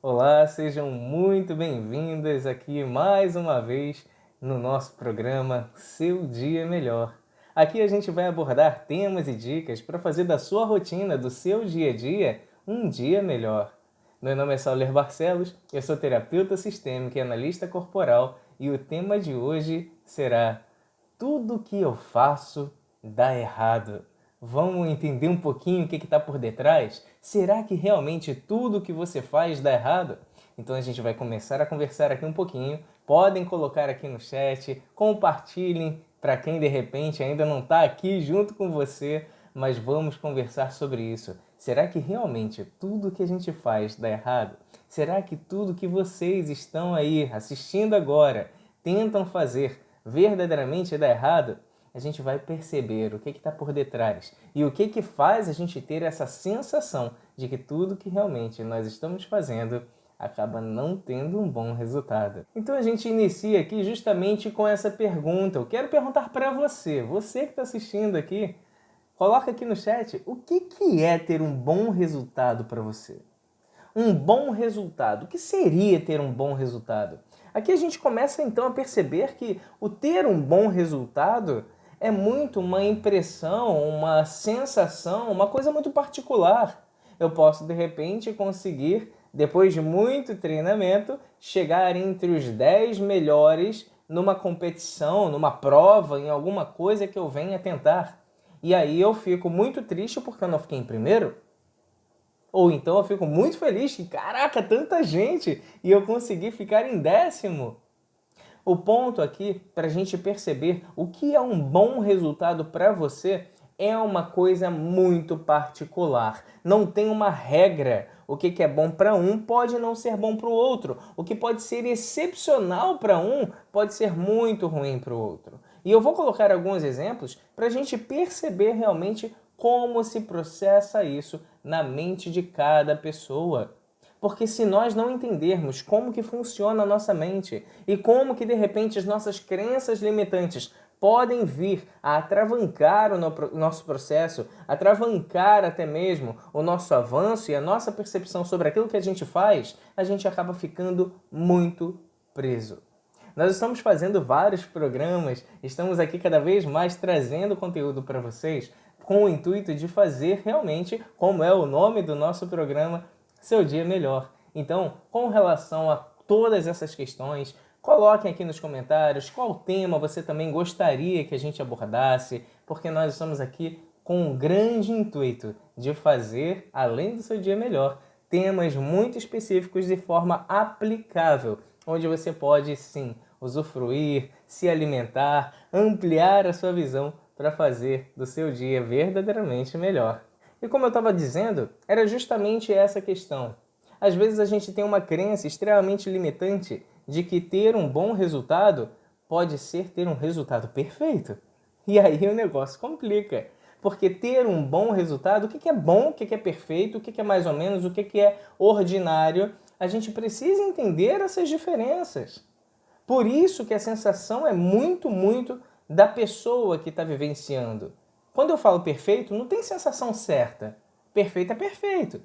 Olá, sejam muito bem-vindas aqui mais uma vez no nosso programa Seu Dia Melhor. Aqui a gente vai abordar temas e dicas para fazer da sua rotina, do seu dia a dia, um dia melhor. Meu nome é Sauler Barcelos, eu sou terapeuta sistêmico e analista corporal e o tema de hoje será Tudo que eu faço dá errado. Vamos entender um pouquinho o que está por detrás? Será que realmente tudo que você faz dá errado? Então a gente vai começar a conversar aqui um pouquinho. Podem colocar aqui no chat, compartilhem para quem de repente ainda não está aqui junto com você, mas vamos conversar sobre isso. Será que realmente tudo que a gente faz dá errado? Será que tudo que vocês estão aí assistindo agora tentam fazer verdadeiramente dá errado? A gente vai perceber o que está por detrás e o que faz a gente ter essa sensação de que tudo que realmente nós estamos fazendo acaba não tendo um bom resultado. Então a gente inicia aqui justamente com essa pergunta. Eu quero perguntar para você, você que está assistindo aqui, coloca aqui no chat o que é ter um bom resultado para você. Um bom resultado. O que seria ter um bom resultado? Aqui a gente começa então a perceber que o ter um bom resultado é muito uma impressão, uma sensação, uma coisa muito particular. Eu posso de repente conseguir, depois de muito treinamento, chegar entre os 10 melhores numa competição, numa prova, em alguma coisa que eu venha tentar. E aí eu fico muito triste porque eu não fiquei em primeiro. Ou então eu fico muito feliz que, caraca, tanta gente e eu consegui ficar em 10º. O ponto aqui, para a gente perceber o que é um bom resultado para você, é uma coisa muito particular. Não tem uma regra. O que é bom para um pode não ser bom para o outro. O que pode ser excepcional para um pode ser muito ruim para o outro. E eu vou colocar alguns exemplos para a gente perceber realmente como se processa isso na mente de cada pessoa. Porque se nós não entendermos como que funciona a nossa mente e como que de repente as nossas crenças limitantes podem vir a atravancar o nosso processo, atravancar até mesmo o nosso avanço e a nossa percepção sobre aquilo que a gente faz, a gente acaba ficando muito preso. Nós estamos fazendo vários programas, estamos aqui cada vez mais trazendo conteúdo para vocês com o intuito de fazer realmente, como é o nome do nosso programa, seu dia melhor. Então, com relação a todas essas questões, coloquem aqui nos comentários qual tema você também gostaria que a gente abordasse, porque nós estamos aqui com um grande intuito de fazer, além do seu dia melhor, temas muito específicos de forma aplicável, onde você pode sim usufruir, se alimentar, ampliar a sua visão para fazer do seu dia verdadeiramente melhor. E como eu estava dizendo, era justamente essa questão. Às vezes a gente tem uma crença extremamente limitante de que ter um bom resultado pode ser ter um resultado perfeito. E aí o negócio complica. Porque ter um bom resultado, o que é bom, o que é perfeito, o que é mais ou menos, o que é ordinário, a gente precisa entender essas diferenças. Por isso que a sensação é muito da pessoa que está vivenciando. Quando eu falo perfeito, não tem sensação certa. Perfeito é perfeito.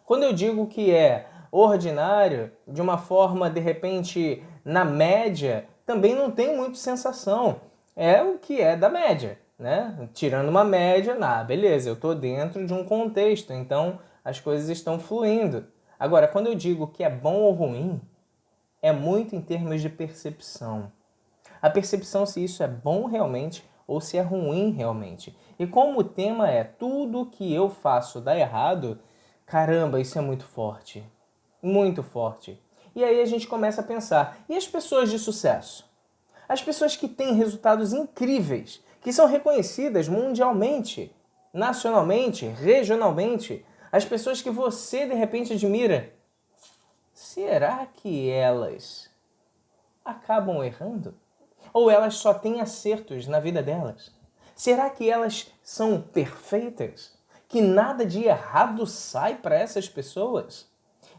Quando eu digo que é ordinário, de uma forma, de repente, na média, também não tem muito sensação. É o que é da média, né? Tirando uma média, beleza, eu estou dentro de um contexto, então as coisas estão fluindo. Agora, quando eu digo que é bom ou ruim, é muito em termos de percepção. A percepção se isso é bom realmente ou se é ruim realmente. E como o tema é tudo que eu faço dá errado, caramba, isso é muito forte. Muito forte. E aí a gente começa a pensar, e as pessoas de sucesso? As pessoas que têm resultados incríveis, que são reconhecidas mundialmente, nacionalmente, regionalmente, as pessoas que você de repente admira, será que elas acabam errando? Ou elas só têm acertos na vida delas? Será que elas são perfeitas? Que nada de errado sai para essas pessoas?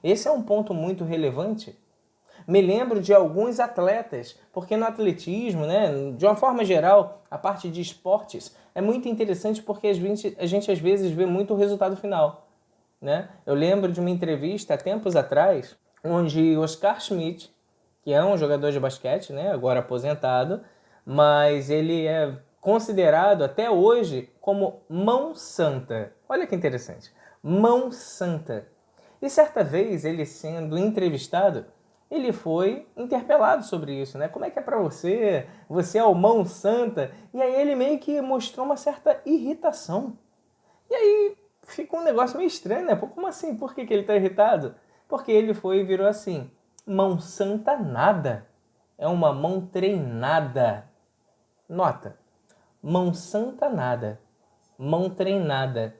Esse é um ponto muito relevante. Me lembro de alguns atletas, porque no atletismo, né, de uma forma geral, a parte de esportes é muito interessante porque a gente às vezes vê muito o resultado final. Né? Eu lembro de uma entrevista há tempos atrás, onde Oscar Schmidt, que é um jogador de basquete, né, agora aposentado, mas ele é considerado até hoje como mão santa. Olha que interessante, mão santa. E certa vez, ele sendo entrevistado, ele foi interpelado sobre isso, né? Como é que é pra você? Você é o mão santa? E aí ele meio que mostrou uma certa irritação. E aí fica um negócio meio estranho, né? Pô, como assim? Por que ele tá irritado? Porque ele foi e virou assim: mão santa nada. É uma mão treinada. Nota: mão santa nada. Mão treinada.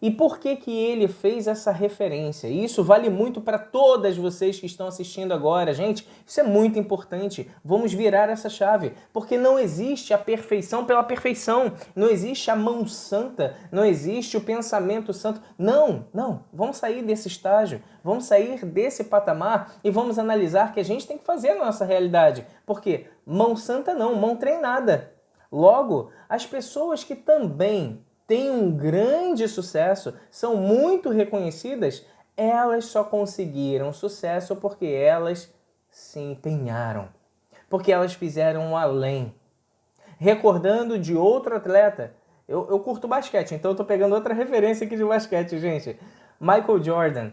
E por que que ele fez essa referência? E isso vale muito para todas vocês que estão assistindo agora. Gente, isso é muito importante. Vamos virar essa chave. Porque não existe a perfeição pela perfeição. Não existe a mão santa. Não existe o pensamento santo. Não, não. Vamos sair desse estágio. Vamos sair desse patamar e vamos analisar que a gente tem que fazer a nossa realidade. Porque mão santa não, mão treinada. Logo, as pessoas que também têm um grande sucesso, são muito reconhecidas, elas só conseguiram sucesso porque elas se empenharam, porque elas fizeram além. Recordando de outro atleta, eu curto basquete, então eu tô pegando outra referência aqui de basquete, gente. Michael Jordan,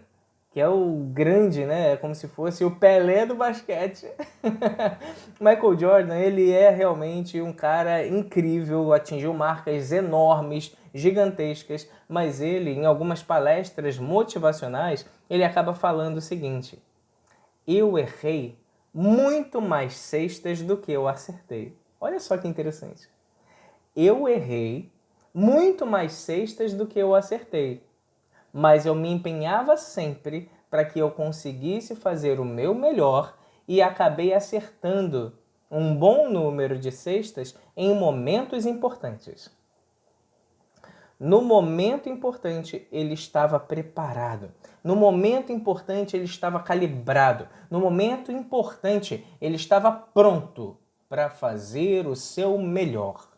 que é o grande, né? É como se fosse o Pelé do basquete. Michael Jordan, ele é realmente um cara incrível, atingiu marcas enormes, gigantescas, mas ele, em algumas palestras motivacionais, ele acaba falando o seguinte: eu errei muito mais cestas do que eu acertei. Olha só que interessante. Eu errei muito mais cestas do que eu acertei, mas eu me empenhava sempre para que eu conseguisse fazer o meu melhor e acabei acertando um bom número de cestas em momentos importantes. No momento importante, ele estava preparado. No momento importante, ele estava calibrado. No momento importante, ele estava pronto para fazer o seu melhor.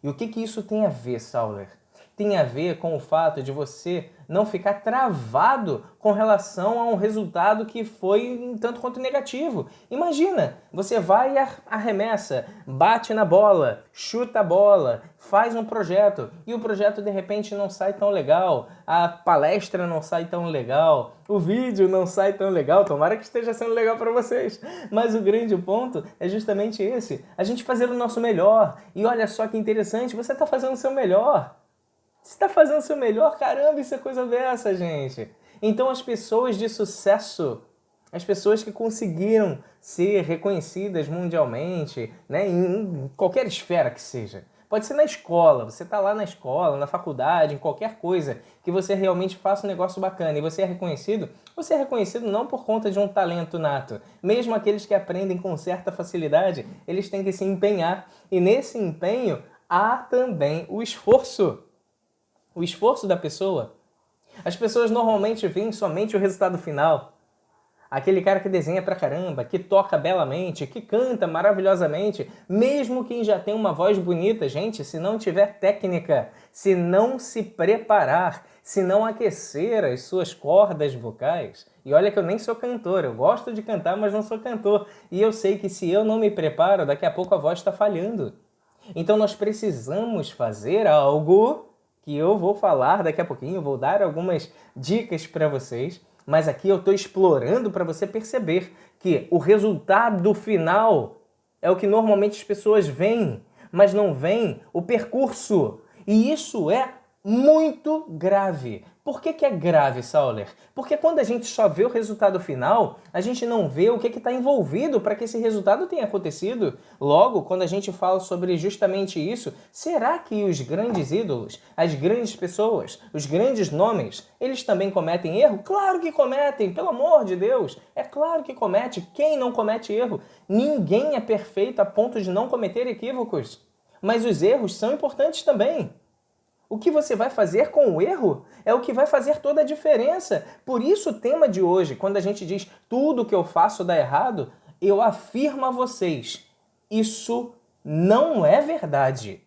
E o que isso tem a ver, Sauler? Tem a ver com o fato de você não ficar travado com relação a um resultado que foi um tanto quanto negativo. Imagina, você vai e arremessa, bate na bola, chuta a bola, faz um projeto e o projeto de repente não sai tão legal, a palestra não sai tão legal, o vídeo não sai tão legal, tomara que esteja sendo legal para vocês. Mas o grande ponto é justamente esse, a gente fazer o nosso melhor. E olha só que interessante, você está fazendo o seu melhor. Você está fazendo o seu melhor? Caramba, isso é coisa dessa, gente. Então as pessoas de sucesso, as pessoas que conseguiram ser reconhecidas mundialmente, né, em qualquer esfera que seja. Pode ser na escola, você está lá na escola, na faculdade, em qualquer coisa, que você realmente faça um negócio bacana e você é reconhecido não por conta de um talento nato. Mesmo aqueles que aprendem com certa facilidade, eles têm que se empenhar. E nesse empenho há também o esforço. O esforço da pessoa. As pessoas normalmente veem somente o resultado final. Aquele cara que desenha pra caramba, que toca belamente, que canta maravilhosamente, mesmo quem já tem uma voz bonita, gente, se não tiver técnica, se não se preparar, se não aquecer as suas cordas vocais. E olha que eu nem sou cantor, eu gosto de cantar, mas não sou cantor. E eu sei que se eu não me preparo, daqui a pouco a voz está falhando. Então nós precisamos fazer algo que eu vou falar daqui a pouquinho, eu vou dar algumas dicas para vocês, mas aqui eu estou explorando para você perceber que o resultado final é o que normalmente as pessoas veem, mas não veem o percurso. E isso é muito grave. Por que é grave, Sauler? Porque quando a gente só vê o resultado final, a gente não vê o que está envolvido para que esse resultado tenha acontecido. Logo, quando a gente fala sobre justamente isso, será que os grandes ídolos, as grandes pessoas, os grandes nomes, eles também cometem erro? Claro que cometem, pelo amor de Deus! É claro que comete. Quem não comete erro? Ninguém é perfeito a ponto de não cometer equívocos. Mas os erros são importantes também. O que você vai fazer com o erro é o que vai fazer toda a diferença. Por isso o tema de hoje, quando a gente diz tudo que eu faço dá errado, eu afirmo a vocês, isso não é verdade.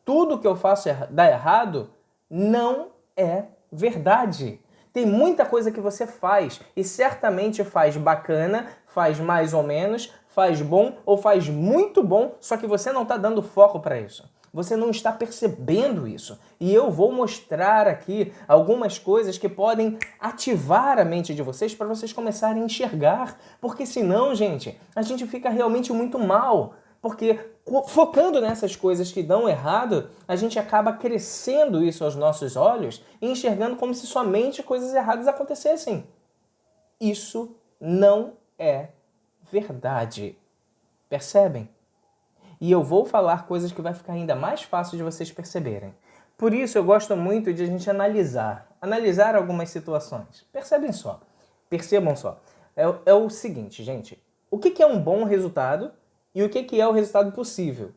Tudo que eu faço dá errado não é verdade. Tem muita coisa que você faz e certamente faz bacana, faz mais ou menos, faz bom ou faz muito bom, só que você não está dando foco para isso. Você não está percebendo isso. E eu vou mostrar aqui algumas coisas que podem ativar a mente de vocês para vocês começarem a enxergar. Porque senão, gente, a gente fica realmente muito mal. Porque focando nessas coisas que dão errado, a gente acaba crescendo isso aos nossos olhos e enxergando como se somente coisas erradas acontecessem. Isso não é verdade. Percebem? E eu vou falar coisas que vai ficar ainda mais fácil de vocês perceberem. Por isso eu gosto muito de a gente analisar algumas situações. Percebam só. É o seguinte, gente. O que é um bom resultado e o que é o resultado possível?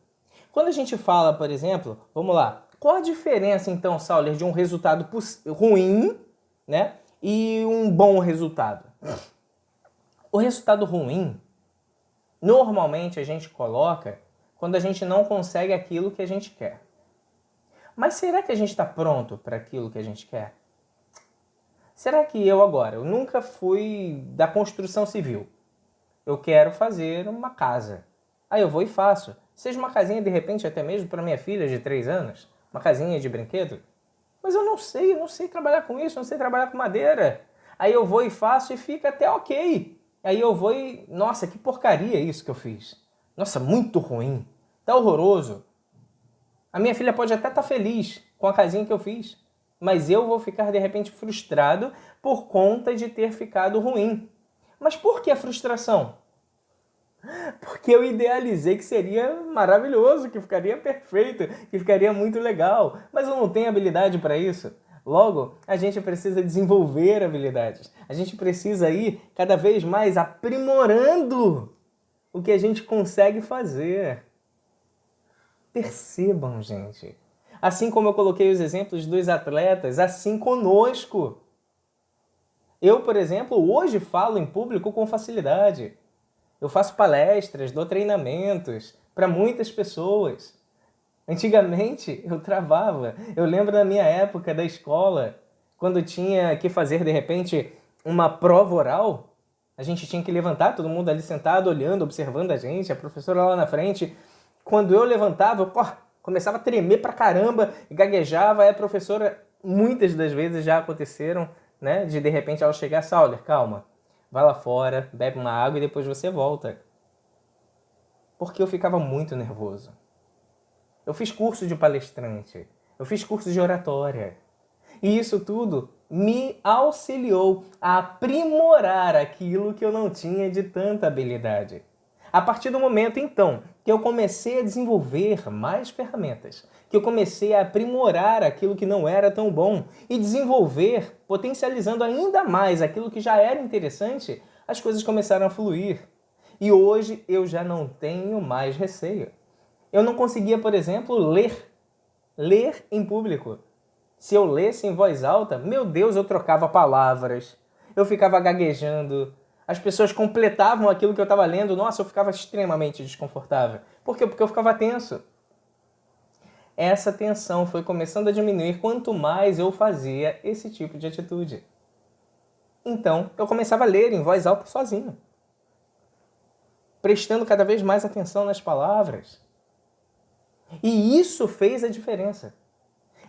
Quando a gente fala, por exemplo, vamos lá, qual a diferença então, Sauler, de um resultado ruim, né, e um bom resultado? O resultado ruim, normalmente a gente coloca quando a gente não consegue aquilo que a gente quer. Mas será que a gente está pronto para aquilo que a gente quer? Será que eu nunca fui da construção civil. Eu quero fazer uma casa. Aí eu vou e faço. Seja uma casinha, de repente, até mesmo para minha filha de 3 anos. Uma casinha de brinquedo. Mas eu não sei trabalhar com isso, não sei trabalhar com madeira. Aí eu vou e faço e fica até ok. Aí eu vou e... Nossa, que porcaria isso que eu fiz. Nossa, muito ruim. Tá horroroso. A minha filha pode até estar feliz com a casinha que eu fiz. Mas eu vou ficar, de repente, frustrado por conta de ter ficado ruim. Mas por que a frustração? Porque eu idealizei que seria maravilhoso, que ficaria perfeito, que ficaria muito legal. Mas eu não tenho habilidade para isso. Logo, a gente precisa desenvolver habilidades. A gente precisa ir cada vez mais aprimorando o que a gente consegue fazer. Percebam, gente. Assim como eu coloquei os exemplos dos atletas, assim conosco. Eu, por exemplo, hoje falo em público com facilidade. Eu faço palestras, dou treinamentos para muitas pessoas. Antigamente eu travava. Eu lembro da minha época da escola, quando tinha que fazer de repente uma prova oral, a gente tinha que levantar, todo mundo ali sentado, olhando, observando a gente, a professora lá na frente. Quando eu levantava, eu começava a tremer pra caramba, gaguejava, aí a professora, muitas das vezes já aconteceram, né, de repente ela chegar, Sauler, calma, vai lá fora, bebe uma água e depois você volta. Porque eu ficava muito nervoso. Eu fiz curso de palestrante, eu fiz curso de oratória. E isso tudo me auxiliou a aprimorar aquilo que eu não tinha de tanta habilidade. A partir do momento, então, que eu comecei a desenvolver mais ferramentas, que eu comecei a aprimorar aquilo que não era tão bom e desenvolver, potencializando ainda mais aquilo que já era interessante, as coisas começaram a fluir. E hoje eu já não tenho mais receio. Eu não conseguia, por exemplo, ler em público. Se eu lesse em voz alta, meu Deus, eu trocava palavras, eu ficava gaguejando, as pessoas completavam aquilo que eu estava lendo, nossa, eu ficava extremamente desconfortável. Por quê? Porque eu ficava tenso. Essa tensão foi começando a diminuir quanto mais eu fazia esse tipo de atitude. Então, eu começava a ler em voz alta sozinho, prestando cada vez mais atenção nas palavras. E isso fez a diferença.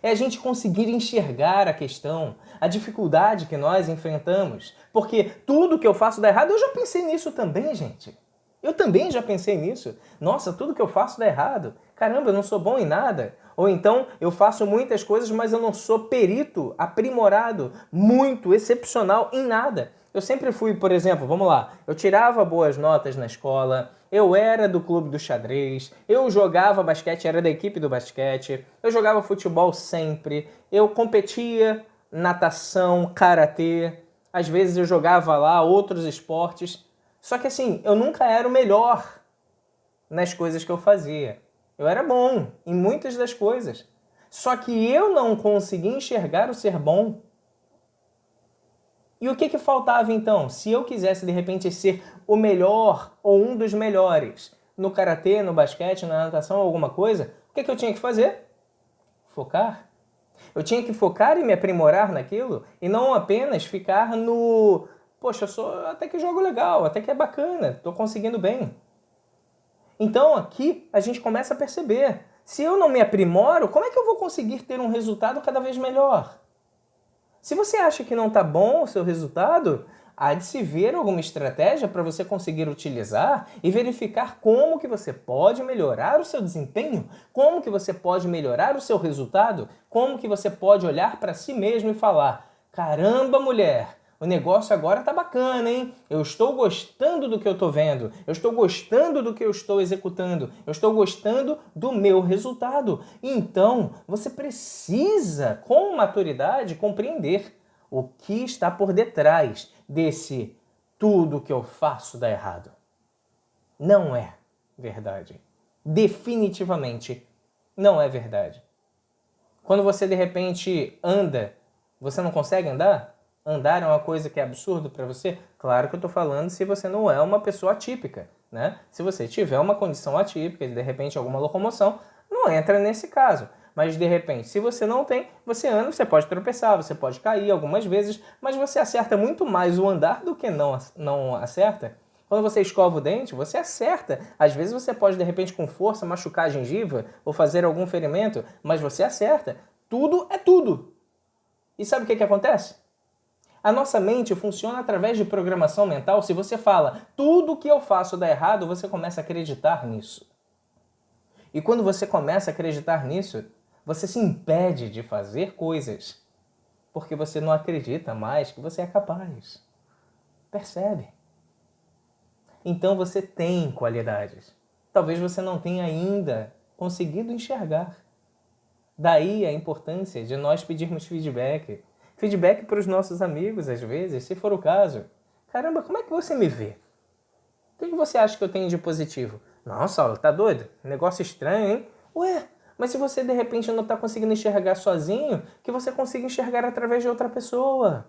É a gente conseguir enxergar a questão, a dificuldade que nós enfrentamos. Porque tudo que eu faço dá errado, eu já pensei nisso também, gente. Eu também já pensei nisso. Nossa, tudo que eu faço dá errado. Caramba, eu não sou bom em nada. Ou então, eu faço muitas coisas, mas eu não sou perito, aprimorado, muito, excepcional em nada. Eu sempre fui, por exemplo, vamos lá, eu tirava boas notas na escola, eu era do clube do xadrez, eu jogava basquete, era da equipe do basquete, eu jogava futebol sempre, eu competia natação, karatê, às vezes eu jogava lá outros esportes. Só que assim, eu nunca era o melhor nas coisas que eu fazia. Eu era bom em muitas das coisas. Só que eu não conseguia enxergar o ser bom. E o que faltava então? Se eu quisesse de repente ser o melhor ou um dos melhores no karatê, no basquete, na natação, alguma coisa, o que eu tinha que fazer? Focar. Eu tinha que focar e me aprimorar naquilo e não apenas ficar no... Poxa, eu sou até que jogo legal, até que é bacana, estou conseguindo bem. Então aqui a gente começa a perceber, se eu não me aprimoro, como é que eu vou conseguir ter um resultado cada vez melhor? Se você acha que não está bom o seu resultado, há de se ver alguma estratégia para você conseguir utilizar e verificar como que você pode melhorar o seu desempenho, como que você pode melhorar o seu resultado, como que você pode olhar para si mesmo e falar: caramba, mulher, o negócio agora tá bacana, hein? Eu estou gostando do que eu estou vendo, eu estou gostando do que eu estou executando, eu estou gostando do meu resultado. Então, você precisa, com maturidade, compreender o que está por detrás desse tudo que eu faço dá errado. Não é verdade. Definitivamente não é verdade. Quando você de repente anda, você não consegue andar? Andar é uma coisa que é absurdo para você? Claro que eu estou falando se você não é uma pessoa atípica, né? Se você tiver uma condição atípica, de repente alguma locomoção, não entra nesse caso. Mas de repente, se você não tem, você anda, você pode tropeçar, você pode cair algumas vezes, mas você acerta muito mais o andar do que não acerta. Quando você escova o dente, você acerta. Às vezes você pode, de repente, com força, machucar a gengiva ou fazer algum ferimento, mas você acerta. Tudo é tudo. E sabe o que acontece? A nossa mente funciona através de programação mental. Se você fala, tudo que eu faço dá errado, você começa a acreditar nisso. E quando você começa a acreditar nisso, você se impede de fazer coisas, porque você não acredita mais que você é capaz. Percebe? Então você tem qualidades. Talvez você não tenha ainda conseguido enxergar. Daí a importância de nós pedirmos feedback. Feedback para os nossos amigos, às vezes, se for o caso. Caramba, como é que você me vê? O que você acha que eu tenho de positivo? Nossa, Saulo, tá doido? Negócio estranho, hein? Ué, mas se você de repente não está conseguindo enxergar sozinho, que você consiga enxergar através de outra pessoa.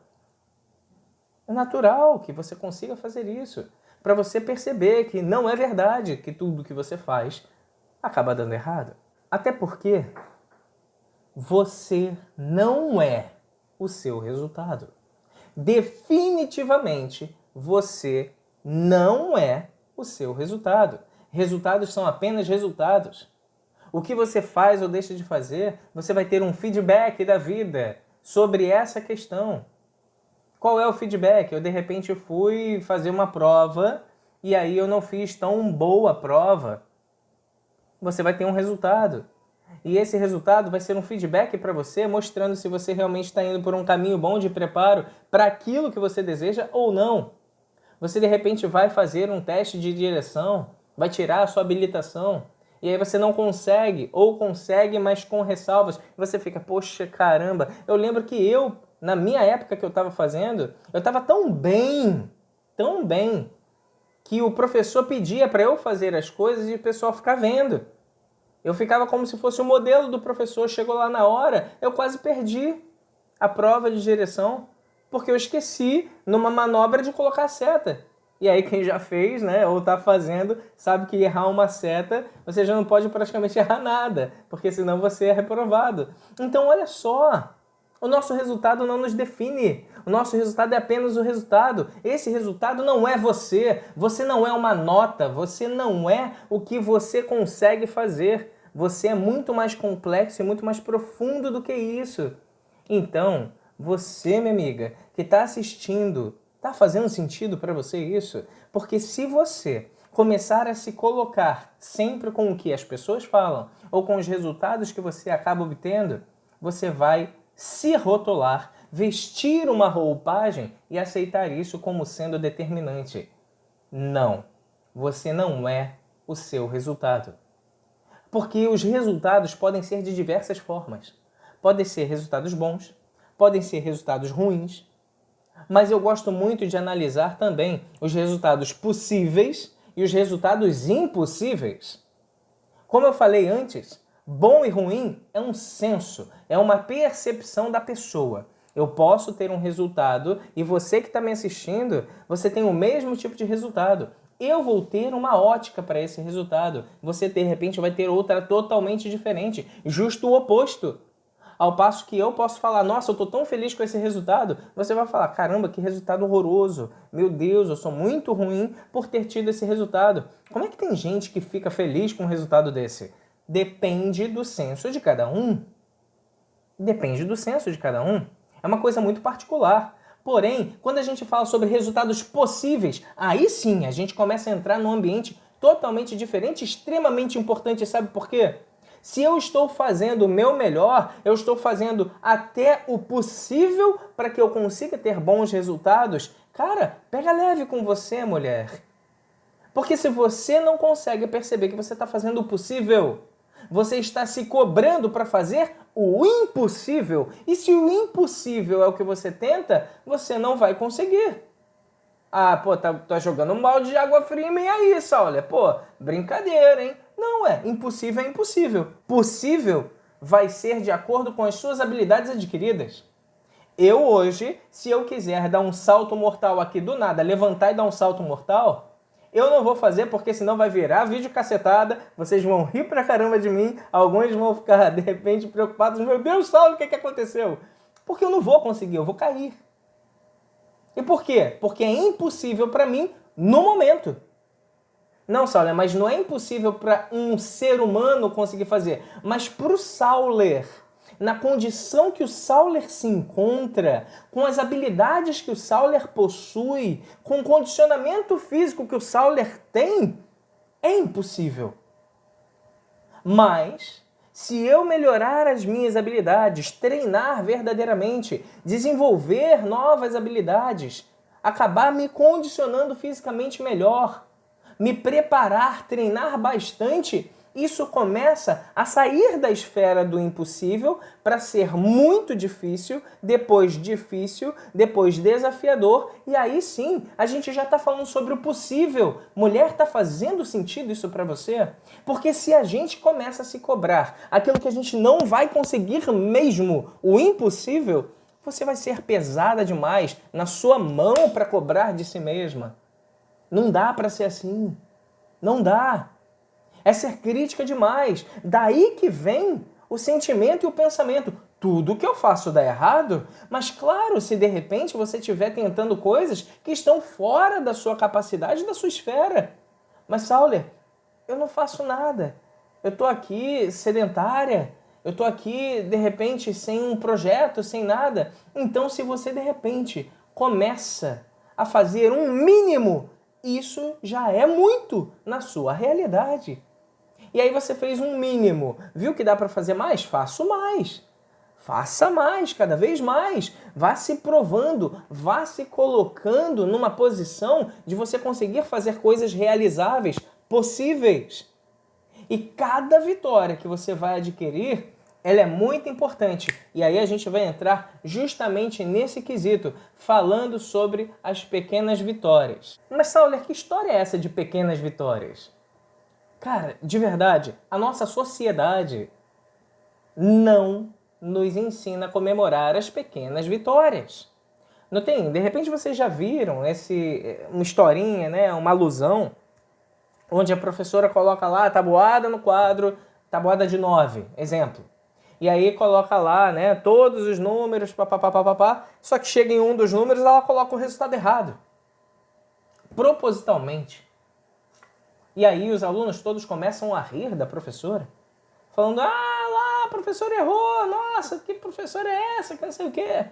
É natural que você consiga fazer isso. Para você perceber que não é verdade que tudo que você faz acaba dando errado. Até porque você não é o seu resultado. Definitivamente, você não é o seu resultado. Resultados são apenas resultados. O que você faz ou deixa de fazer, você vai ter um feedback da vida sobre essa questão. Qual é o feedback? Eu, de repente, fui fazer uma prova e aí eu não fiz tão boa a prova. Você vai ter um resultado. E esse resultado vai ser um feedback para você, mostrando se você realmente está indo por um caminho bom de preparo para aquilo que você deseja ou não. Você, de repente, vai fazer um teste de direção, vai tirar a sua habilitação, e aí você não consegue, ou consegue, mas com ressalvas. Você fica, poxa, caramba. Eu lembro que na minha época que eu estava fazendo, eu estava tão bem, que o professor pedia para eu fazer as coisas e o pessoal ficar vendo. Eu ficava como se fosse o modelo do professor. Chegou lá na hora, eu quase perdi a prova de direção, porque eu esqueci numa manobra de colocar a seta. E aí quem já fez, né, ou está fazendo, sabe que errar uma seta, você já não pode praticamente errar nada, porque senão você é reprovado. Então olha só, o nosso resultado não nos define. O nosso resultado é apenas o resultado. Esse resultado não é você. Você não é uma nota. Você não é o que você consegue fazer. Você é muito mais complexo e muito mais profundo do que isso. Então, você, minha amiga, que está assistindo, está fazendo sentido para você isso? Porque se você começar a se colocar sempre com o que as pessoas falam ou com os resultados que você acaba obtendo, você vai se rotular, vestir uma roupagem e aceitar isso como sendo determinante. Não, você não é o seu resultado. Porque os resultados podem ser de diversas formas. Podem ser resultados bons, podem ser resultados ruins, mas eu gosto muito de analisar também os resultados possíveis e os resultados impossíveis. Como eu falei antes, bom e ruim é um senso, é uma percepção da pessoa. Eu posso ter um resultado e você que está me assistindo, você tem o mesmo tipo de resultado. Eu vou ter uma ótica para esse resultado. Você, de repente, vai ter outra totalmente diferente, justo o oposto. Ao passo que eu posso falar, nossa, eu tô tão feliz com esse resultado, você vai falar, caramba, que resultado horroroso. Meu Deus, eu sou muito ruim por ter tido esse resultado. Como é que tem gente que fica feliz com um resultado desse? Depende do senso de cada um. Depende do senso de cada um. É uma coisa muito particular. Porém, quando a gente fala sobre resultados possíveis, aí sim a gente começa a entrar num ambiente totalmente diferente, extremamente importante. Sabe por quê? Se eu estou fazendo o meu melhor, eu estou fazendo até o possível para que eu consiga ter bons resultados. Cara, pega leve com você, mulher. Porque se você não consegue perceber que você está fazendo o possível, você está se cobrando para fazer o impossível. E se o impossível é o que você tenta, você não vai conseguir. Ah, pô, tá jogando um balde de água fria em mim aí, Sauler. Pô, brincadeira, hein? Não é impossível. Possível vai ser de acordo com as suas habilidades adquiridas. Eu hoje, se eu quiser dar um salto mortal aqui do nada, levantar e dar um salto mortal, eu não vou fazer porque senão vai virar vídeo cacetada, vocês vão rir pra caramba de mim, alguns vão ficar de repente preocupados, meu Deus, Saulo, o que aconteceu? Porque eu não vou conseguir, eu vou cair. E por quê? Porque é impossível para mim no momento. Não, Sauler, mas não é impossível para um ser humano conseguir fazer, mas para o Sauler, na condição que o Sauler se encontra, com as habilidades que o Sauler possui, com o condicionamento físico que o Sauler tem, é impossível. Mas, se eu melhorar as minhas habilidades, treinar verdadeiramente, desenvolver novas habilidades, acabar me condicionando fisicamente melhor, me preparar, treinar bastante, isso começa a sair da esfera do impossível para ser muito difícil, depois desafiador, e aí sim a gente já está falando sobre o possível. Mulher, está fazendo sentido isso para você? Porque se a gente começa a se cobrar aquilo que a gente não vai conseguir mesmo, o impossível, você vai ser pesada demais na sua mão para cobrar de si mesma. Não dá para ser assim. Não dá. É ser crítica demais. Daí que vem o sentimento e o pensamento. Tudo que eu faço dá errado, mas claro, se de repente você estiver tentando coisas que estão fora da sua capacidade, da sua esfera. Mas, Sauler, eu não faço nada. Eu estou aqui sedentária. Eu estou aqui, de repente, sem um projeto, sem nada. Então, se você, de repente, começa a fazer um mínimo, isso já é muito na sua realidade. E aí você fez um mínimo. Viu que dá para fazer mais? Faço mais. Faça mais, cada vez mais. Vá se provando, vá se colocando numa posição de você conseguir fazer coisas realizáveis, possíveis. E cada vitória que você vai adquirir, ela é muito importante. E aí a gente vai entrar justamente nesse quesito, falando sobre as pequenas vitórias. Mas, Sauler, que história é essa de pequenas vitórias? Cara, de verdade, a nossa sociedade não nos ensina a comemorar as pequenas vitórias. Não tem? De repente vocês já viram uma historinha, né, uma alusão, onde a professora coloca lá a tabuada no quadro, tabuada de 9, exemplo. E aí coloca lá, né, todos os números, papapá, só que chega em um dos números ela coloca o resultado errado. Propositalmente. E aí os alunos todos começam a rir da professora, falando, ah, lá, a professora errou, nossa, que professora é essa, que não sei o quê.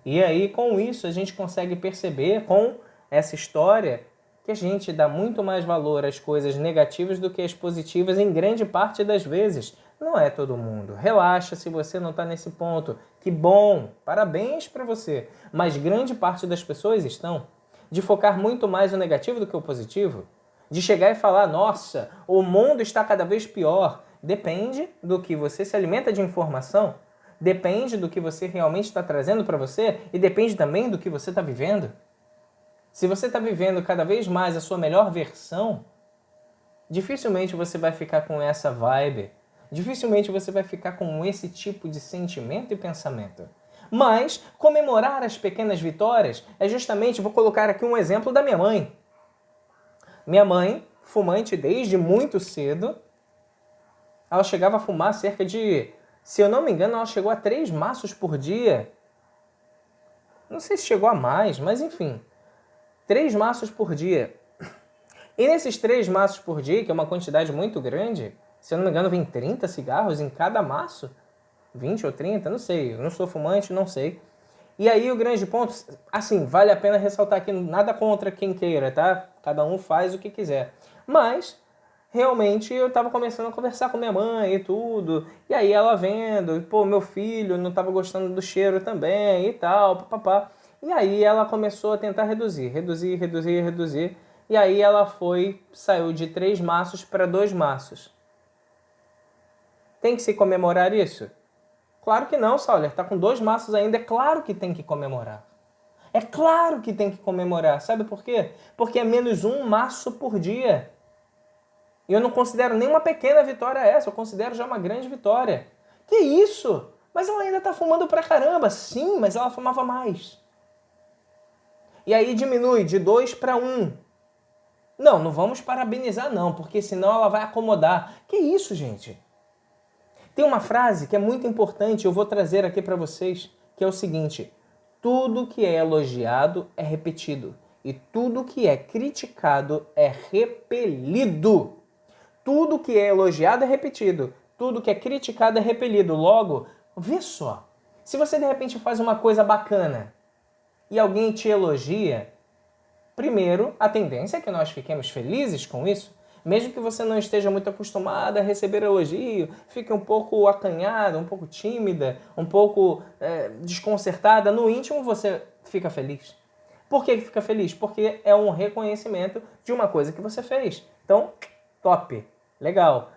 E aí com isso a gente consegue perceber com essa história que a gente dá muito mais valor às coisas negativas do que às positivas em grande parte das vezes. Não é todo mundo. Relaxa se você não está nesse ponto. Que bom, parabéns para você. Mas grande parte das pessoas estão. De focar muito mais no negativo do que o positivo. De chegar e falar, nossa, o mundo está cada vez pior. Depende do que você se alimenta de informação. Depende do que você realmente está trazendo para você e depende também do que você está vivendo. Se você está vivendo cada vez mais a sua melhor versão, dificilmente você vai ficar com essa vibe. Dificilmente você vai ficar com esse tipo de sentimento e pensamento. Mas comemorar as pequenas vitórias é justamente, vou colocar aqui um exemplo da minha mãe. Minha mãe, fumante desde muito cedo, ela chegava a fumar cerca de Se eu não me engano, ela chegou a 3 maços por dia. Não sei se chegou a mais, mas enfim. 3 maços por dia. E nesses 3 maços por dia, que é uma quantidade muito grande, se eu não me engano, vem 30 cigarros em cada maço. 20 ou 30, não sei. Eu não sou fumante, não sei. E aí o grande ponto, assim, vale a pena ressaltar aqui, nada contra quem queira, tá? Cada um faz o que quiser. Mas, realmente, eu tava começando a conversar com minha mãe e tudo. E aí ela vendo, pô, meu filho não tava gostando do cheiro também e tal, papapá. E aí ela começou a tentar reduzir. E aí ela saiu de 3 maços para 2 maços. Tem que se comemorar isso? Claro que não, Sauler. Tá com 2 maços ainda. É claro que tem que comemorar. É claro que tem que comemorar. Sabe por quê? Porque é menos 1 maço por dia. E eu não considero nem uma pequena vitória essa. Eu considero já uma grande vitória. Que isso? Mas ela ainda tá fumando pra caramba. Sim, mas ela fumava mais. E aí diminui de 2 para 1. Não, não vamos parabenizar não, porque senão ela vai acomodar. Que isso, gente? Tem uma frase que é muito importante, eu vou trazer aqui para vocês, que é o seguinte: tudo que é elogiado é repetido e tudo que é criticado é repelido. Tudo que é elogiado é repetido, tudo que é criticado é repelido. Logo, vê só, se você de repente faz uma coisa bacana e alguém te elogia, primeiro, a tendência é que nós fiquemos felizes com isso. Mesmo que você não esteja muito acostumada a receber elogio, fique um pouco acanhada, um pouco tímida, um pouco desconcertada, no íntimo você fica feliz. Por que fica feliz? Porque é um reconhecimento de uma coisa que você fez. Então, top, legal,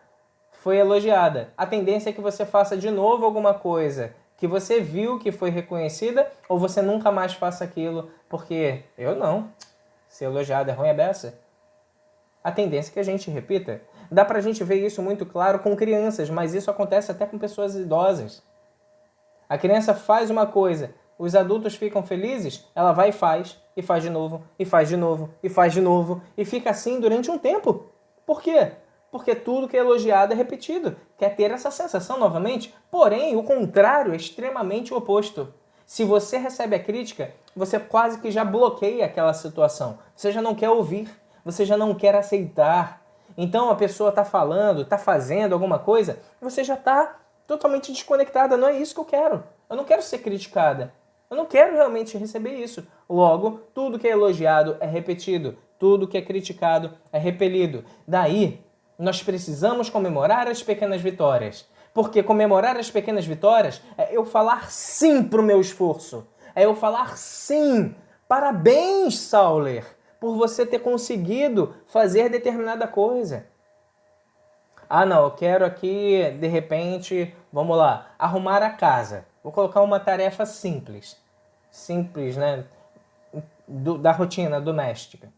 foi elogiada. A tendência é que você faça de novo alguma coisa que você viu que foi reconhecida ou você nunca mais faça aquilo, porque eu não. Ser elogiado é ruim é beça. A tendência é que a gente repita. Dá pra gente ver isso muito claro com crianças, mas isso acontece até com pessoas idosas. A criança faz uma coisa, os adultos ficam felizes, ela vai e faz de novo, e faz de novo, e faz de novo, e fica assim durante um tempo. Por quê? Porque tudo que é elogiado é repetido. Quer ter essa sensação novamente? Porém, o contrário é extremamente oposto. Se você recebe a crítica, você quase que já bloqueia aquela situação. Você já não quer ouvir, você já não quer aceitar. Então a pessoa está falando, está fazendo alguma coisa, você já está totalmente desconectada. Não é isso que eu quero. Eu não quero ser criticada. Eu não quero realmente receber isso. Logo, tudo que é elogiado é repetido. Tudo que é criticado é repelido. Daí, nós precisamos comemorar as pequenas vitórias. Porque comemorar as pequenas vitórias é eu falar sim pro meu esforço. É eu falar sim. Parabéns, Sauler, por você ter conseguido fazer determinada coisa. Ah, não, eu quero aqui, de repente, vamos lá, arrumar a casa. Vou colocar uma tarefa simples. Simples, né? Da rotina doméstica.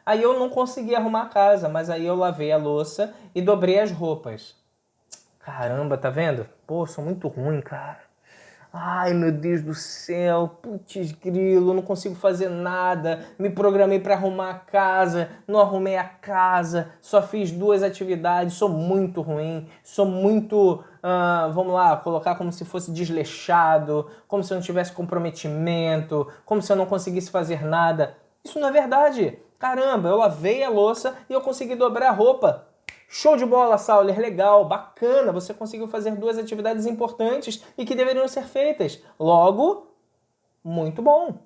Aí eu não consegui arrumar a casa, mas aí eu lavei a louça e dobrei as roupas. Caramba, tá vendo? Pô, sou muito ruim, cara. Ai, meu Deus do céu, putz grilo, não consigo fazer nada. Me programei para arrumar a casa, não arrumei a casa, só fiz 2 atividades, sou muito ruim, sou muito, vamos lá, colocar como se fosse desleixado, como se eu não tivesse comprometimento, como se eu não conseguisse fazer nada. Isso não é verdade. Caramba, eu lavei a louça e eu consegui dobrar a roupa. Show de bola, Sauler, legal, bacana, você conseguiu fazer 2 atividades importantes e que deveriam ser feitas. Logo, muito bom.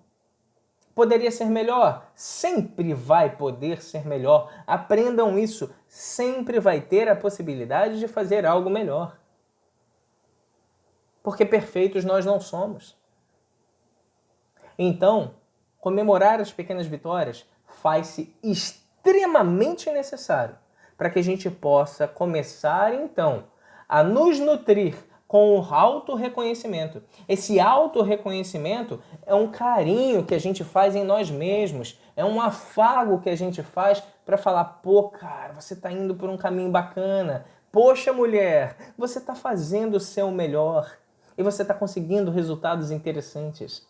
Poderia ser melhor? Sempre vai poder ser melhor. Aprendam isso, sempre vai ter a possibilidade de fazer algo melhor. Porque perfeitos nós não somos. Então, comemorar as pequenas vitórias faz-se extremamente necessário para que a gente possa começar, então, a nos nutrir com o autorreconhecimento. Esse autorreconhecimento é um carinho que a gente faz em nós mesmos, é um afago que a gente faz para falar, pô, cara, você está indo por um caminho bacana. Poxa, mulher, você está fazendo o seu melhor e você está conseguindo resultados interessantes.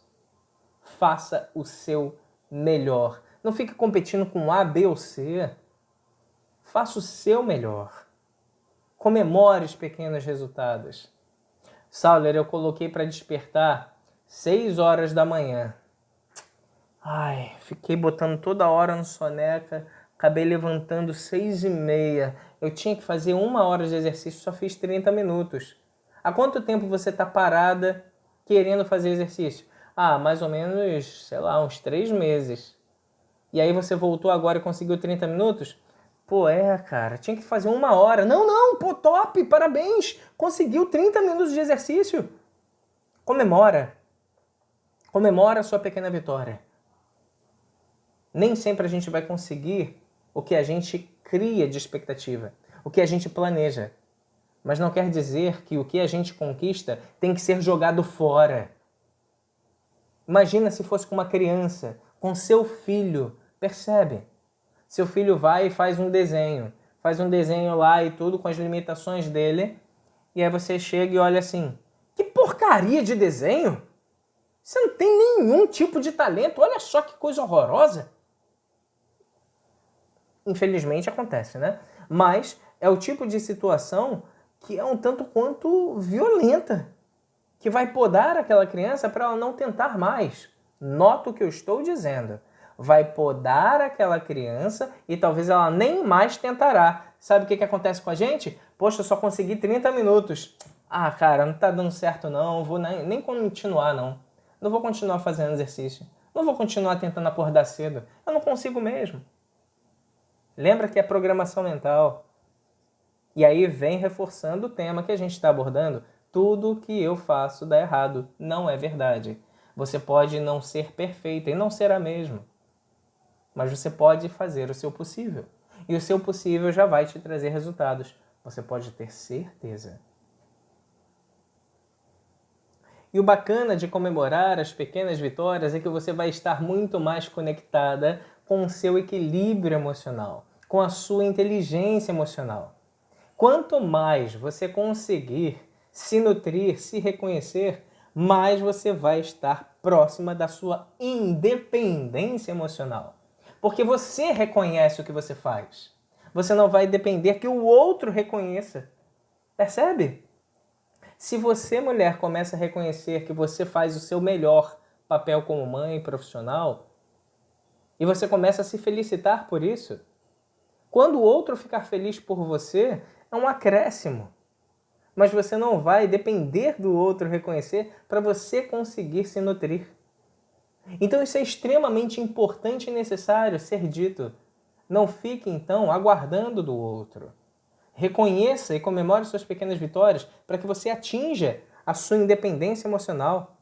Faça o seu melhor. Não fique competindo com A, B ou C. Faça o seu melhor. Comemore os pequenos resultados. Sauler, eu coloquei para despertar 6 horas da manhã. Ai, fiquei botando toda hora no soneca, acabei levantando 6h30. Eu tinha que fazer 1 hora de exercício, só fiz 30 minutos. Há quanto tempo você está parada querendo fazer exercício? Ah, mais ou menos, sei lá, uns 3 meses. E aí você voltou agora e conseguiu 30 minutos? Pô, cara, tinha que fazer 1 hora. Não, pô, top, parabéns! Conseguiu 30 minutos de exercício. Comemora. Comemora a sua pequena vitória. Nem sempre a gente vai conseguir o que a gente cria de expectativa, o que a gente planeja. Mas não quer dizer que o que a gente conquista tem que ser jogado fora. Imagina se fosse com uma criança, com seu filho, percebe? Seu filho vai e faz um desenho lá e tudo com as limitações dele, e aí você chega e olha assim, que porcaria de desenho! Você não tem nenhum tipo de talento, olha só que coisa horrorosa! Infelizmente acontece, né? Mas é o tipo de situação que é um tanto quanto violenta, que vai podar aquela criança para ela não tentar mais. Nota o que eu estou dizendo. Vai podar aquela criança e talvez ela nem mais tentará. Sabe o que acontece com a gente? Poxa, eu só consegui 30 minutos. Ah, cara, não tá dando certo não, vou nem continuar não. Não vou continuar fazendo exercício. Não vou continuar tentando acordar cedo. Eu não consigo mesmo. Lembra que é programação mental. E aí vem reforçando o tema que a gente está abordando. Tudo que eu faço dá errado. Não é verdade. Você pode não ser perfeita e não será mesmo. Mas você pode fazer o seu possível. E o seu possível já vai te trazer resultados. Você pode ter certeza. E o bacana de comemorar as pequenas vitórias é que você vai estar muito mais conectada com o seu equilíbrio emocional, com a sua inteligência emocional. Quanto mais você conseguir se nutrir, se reconhecer, mais você vai estar próxima da sua independência emocional. Porque você reconhece o que você faz. Você não vai depender que o outro reconheça. Percebe? Se você, mulher, começa a reconhecer que você faz o seu melhor papel como mãe profissional, e você começa a se felicitar por isso, quando o outro ficar feliz por você, é um acréscimo. Mas você não vai depender do outro reconhecer para você conseguir se nutrir. Então isso é extremamente importante e necessário ser dito. Não fique, então, aguardando do outro. Reconheça e comemore suas pequenas vitórias para que você atinja a sua independência emocional.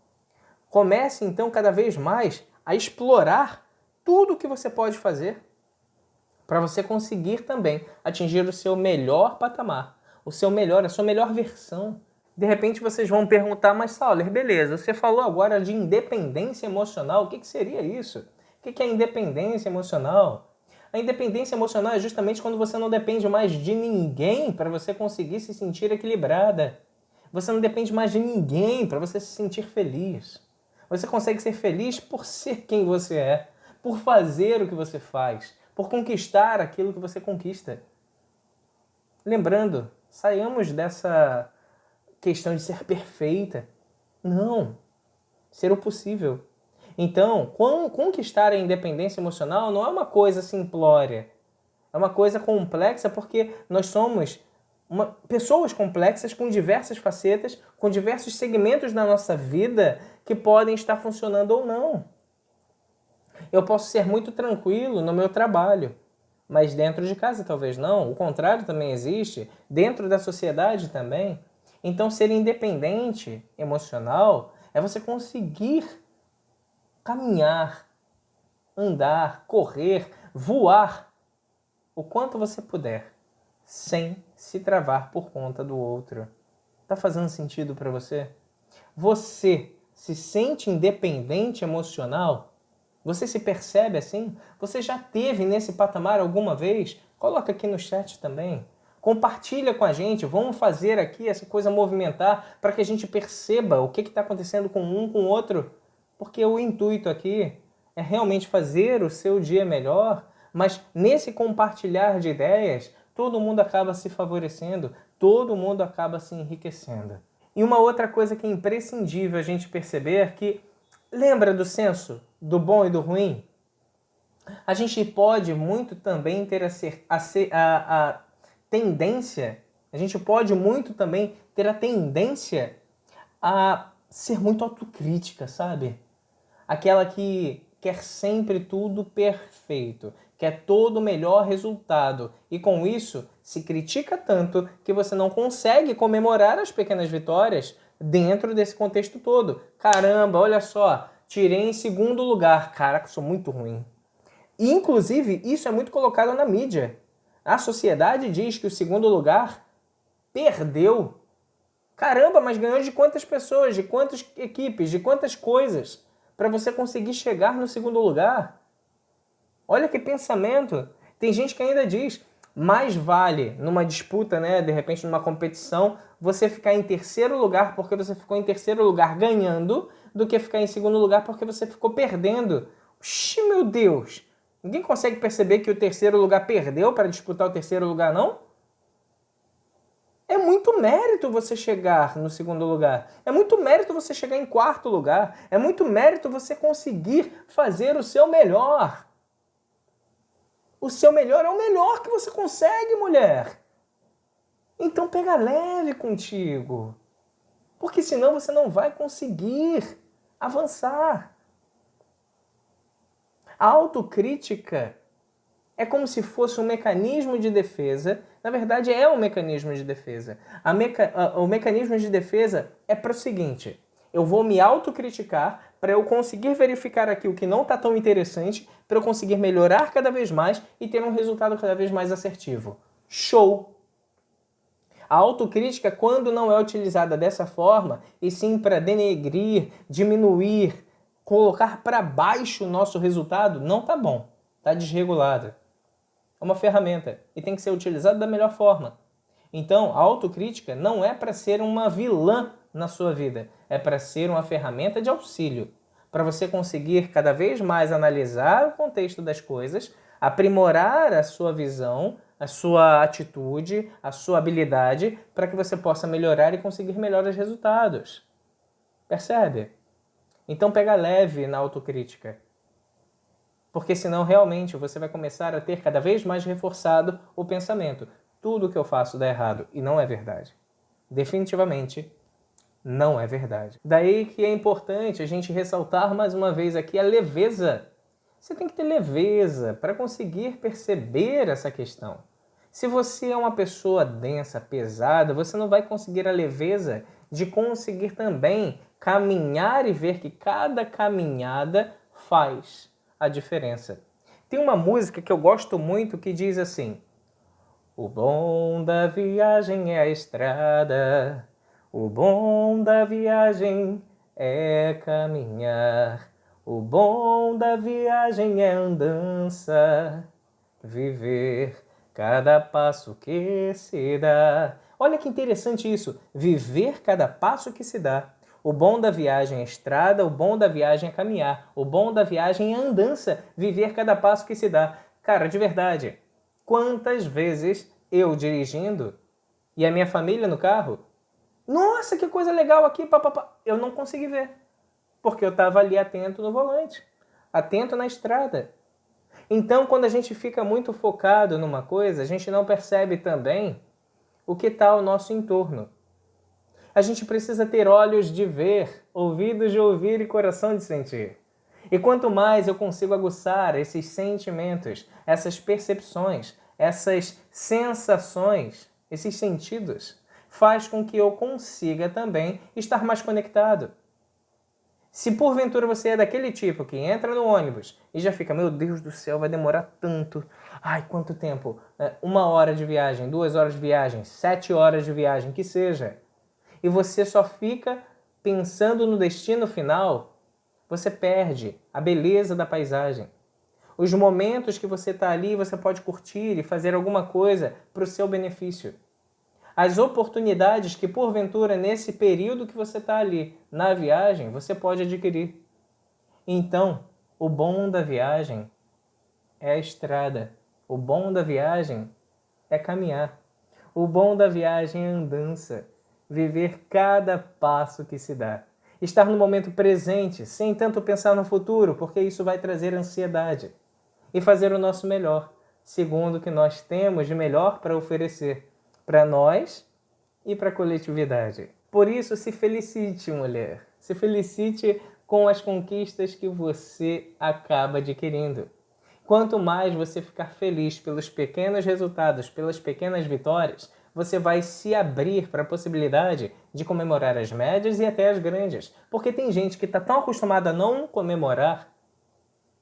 Comece, então, cada vez mais a explorar tudo o que você pode fazer para você conseguir também atingir o seu melhor patamar, o seu melhor, a sua melhor versão. De repente vocês vão perguntar, mas Sauler, beleza, você falou agora de independência emocional, o que seria isso? O que é independência emocional? A independência emocional é justamente quando você não depende mais de ninguém para você conseguir se sentir equilibrada. Você não depende mais de ninguém para você se sentir feliz. Você consegue ser feliz por ser quem você é, por fazer o que você faz, por conquistar aquilo que você conquista. Lembrando, saiamos dessa questão de ser perfeita. Não, ser o possível. Então, conquistar a independência emocional não é uma coisa simplória. É uma coisa complexa porque nós somos pessoas complexas com diversas facetas, com diversos segmentos da nossa vida que podem estar funcionando ou não. Eu posso ser muito tranquilo no meu trabalho, mas dentro de casa talvez não. O contrário também existe, dentro da sociedade também. Então, ser independente emocional é você conseguir caminhar, andar, correr, voar o quanto você puder, sem se travar por conta do outro. Tá fazendo sentido para você? Você se sente independente emocional? Você se percebe assim? Você já teve nesse patamar alguma vez? Coloca aqui no chat também. Compartilha com a gente, vamos fazer aqui essa coisa movimentar para que a gente perceba o que está acontecendo com um, com o outro. Porque o intuito aqui é realmente fazer o seu dia melhor, mas nesse compartilhar de ideias, todo mundo acaba se favorecendo, todo mundo acaba se enriquecendo. E uma outra coisa que é imprescindível a gente perceber é que, lembra do senso do bom e do ruim? A gente pode muito também ter a tendência, a gente pode muito também ter a tendência a ser muito autocrítica, sabe? Aquela que quer sempre tudo perfeito, quer todo o melhor resultado. E com isso, se critica tanto que você não consegue comemorar as pequenas vitórias dentro desse contexto todo. Caramba, olha só, tirei em segundo lugar. Caraca, sou muito ruim. E, inclusive, isso é muito colocado na mídia. A sociedade diz que o segundo lugar perdeu. Caramba, mas ganhou de quantas pessoas, de quantas equipes, de quantas coisas para você conseguir chegar no segundo lugar? Olha que pensamento. Tem gente que ainda diz, mais vale numa disputa, né, de repente numa competição, você ficar em terceiro lugar porque você ficou em terceiro lugar ganhando, do que ficar em segundo lugar porque você ficou perdendo. Oxi, meu Deus! Ninguém consegue perceber que o terceiro lugar perdeu para disputar o terceiro lugar, não? É muito mérito você chegar no segundo lugar. É muito mérito você chegar em quarto lugar. É muito mérito você conseguir fazer o seu melhor. O seu melhor é o melhor que você consegue, mulher. Então pega leve contigo. Porque senão você não vai conseguir avançar. A autocrítica é como se fosse um mecanismo de defesa. Na verdade, é um mecanismo de defesa. O mecanismo de defesa é para o seguinte: eu vou me autocriticar para eu conseguir verificar aqui o que não está tão interessante, para eu conseguir melhorar cada vez mais e ter um resultado cada vez mais assertivo. Show! A autocrítica, quando não é utilizada dessa forma, e sim para denegrir, diminuir, colocar para baixo o nosso resultado, não tá bom. Tá desregulado. É uma ferramenta e tem que ser utilizada da melhor forma. Então, a autocrítica não é para ser uma vilã na sua vida, é para ser uma ferramenta de auxílio, para você conseguir cada vez mais analisar o contexto das coisas, aprimorar a sua visão, a sua atitude, a sua habilidade, para que você possa melhorar e conseguir melhores resultados. Percebe? Então pega leve na autocrítica. Porque senão realmente você vai começar a ter cada vez mais reforçado o pensamento. Tudo que eu faço dá errado. E não é verdade. Definitivamente não é verdade. Daí que é importante a gente ressaltar mais uma vez aqui a leveza. Você tem que ter leveza para conseguir perceber essa questão. Se você é uma pessoa densa, pesada, você não vai conseguir a leveza de conseguir também caminhar e ver que cada caminhada faz a diferença. Tem uma música que eu gosto muito que diz assim: o bom da viagem é a estrada, o bom da viagem é caminhar, o bom da viagem é andança, viver cada passo que se dá. Olha que interessante isso, viver cada passo que se dá. O bom da viagem é estrada, o bom da viagem é caminhar, o bom da viagem é andança, viver cada passo que se dá. Cara, de verdade, quantas vezes eu dirigindo e a minha família no carro, nossa, que coisa legal aqui, papapá, eu não consegui ver, porque eu estava ali atento no volante, atento na estrada. Então, quando a gente fica muito focado numa coisa, a gente não percebe também o que está ao nosso entorno. A gente precisa ter olhos de ver, ouvidos de ouvir e coração de sentir. E quanto mais eu consigo aguçar esses sentimentos, essas percepções, essas sensações, esses sentidos, faz com que eu consiga também estar mais conectado. Se porventura você é daquele tipo que entra no ônibus e já fica, meu Deus do céu, vai demorar tanto. Ai, quanto tempo? 1 hora de viagem, 2 horas de viagem, 7 horas de viagem, que seja. E você só fica pensando no destino final, você perde a beleza da paisagem. Os momentos que você está ali, você pode curtir e fazer alguma coisa para o seu benefício. As oportunidades que, porventura, nesse período que você está ali, na viagem, você pode adquirir. Então, o bom da viagem é a estrada. O bom da viagem é caminhar. O bom da viagem é a andança. viver cada passo que se dá. Estar no momento presente, sem tanto pensar no futuro, porque isso vai trazer ansiedade. E fazer o nosso melhor, segundo o que nós temos de melhor para oferecer, para nós e para a coletividade. Por isso, se felicite, mulher. Se felicite com as conquistas que você acaba adquirindo. Quanto mais você ficar feliz pelos pequenos resultados, pelas pequenas vitórias, você vai se abrir para a possibilidade de comemorar as médias e até as grandes. Porque tem gente que está tão acostumada a não comemorar,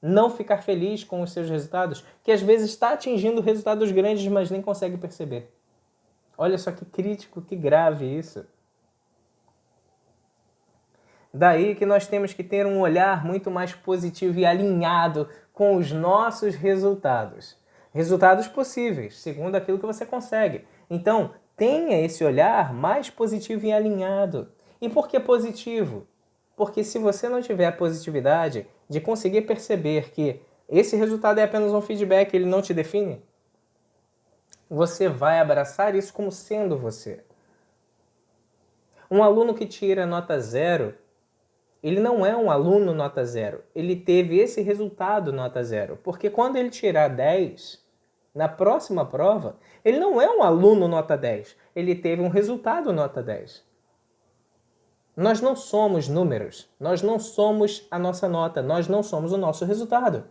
não ficar feliz com os seus resultados, que às vezes está atingindo resultados grandes, mas nem consegue perceber. Olha só que crítico, que grave isso. Daí que nós temos que ter um olhar muito mais positivo e alinhado com os nossos resultados. Resultados possíveis, segundo aquilo que você consegue. Então, tenha esse olhar mais positivo e alinhado. E por que positivo? Porque se você não tiver a positividade de conseguir perceber que esse resultado é apenas um feedback, ele não te define, você vai abraçar isso como sendo você. Um aluno que tira nota 0, ele não é um aluno nota 0. Ele teve esse resultado nota 0. Porque quando ele tirar 10, na próxima prova, ele não é um aluno nota 10. Ele teve um resultado nota 10. Nós não somos números. Nós não somos a nossa nota. Nós não somos o nosso resultado.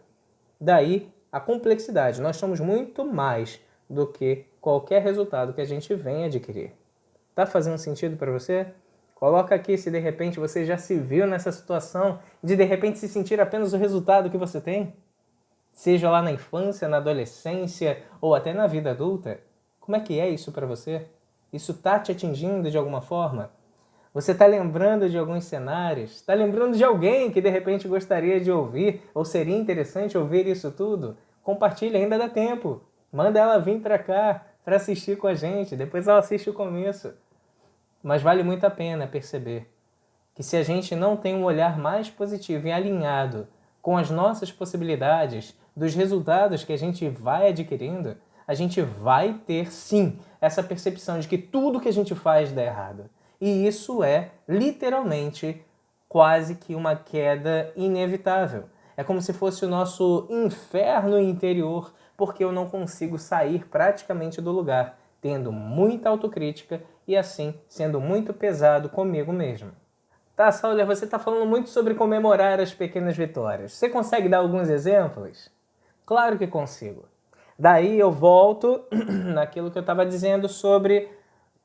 Daí a complexidade. Nós somos muito mais do que qualquer resultado que a gente venha adquirir. Tá fazendo sentido para você? Coloca aqui se de repente você já se viu nessa situação de repente se sentir apenas o resultado que você tem. Seja lá na infância, na adolescência ou até na vida adulta. Como é que é isso para você? Isso tá te atingindo de alguma forma? Você está lembrando de alguns cenários? Está lembrando de alguém que de repente gostaria de ouvir ou seria interessante ouvir isso tudo? Compartilha, ainda dá tempo. Manda ela vir para cá para assistir com a gente. Depois ela assiste o começo. Mas vale muito a pena perceber que se a gente não tem um olhar mais positivo e alinhado com as nossas possibilidades, dos resultados que a gente vai adquirindo, a gente vai ter sim essa percepção de que tudo que a gente faz dá errado. E isso é literalmente quase que uma queda inevitável. É como se fosse o nosso inferno interior, porque eu não consigo sair praticamente do lugar, tendo muita autocrítica e assim sendo muito pesado comigo mesmo. Tá, Sauler, você está falando muito sobre comemorar as pequenas vitórias. Você consegue dar alguns exemplos? Claro que consigo. Daí eu volto naquilo que eu estava dizendo sobre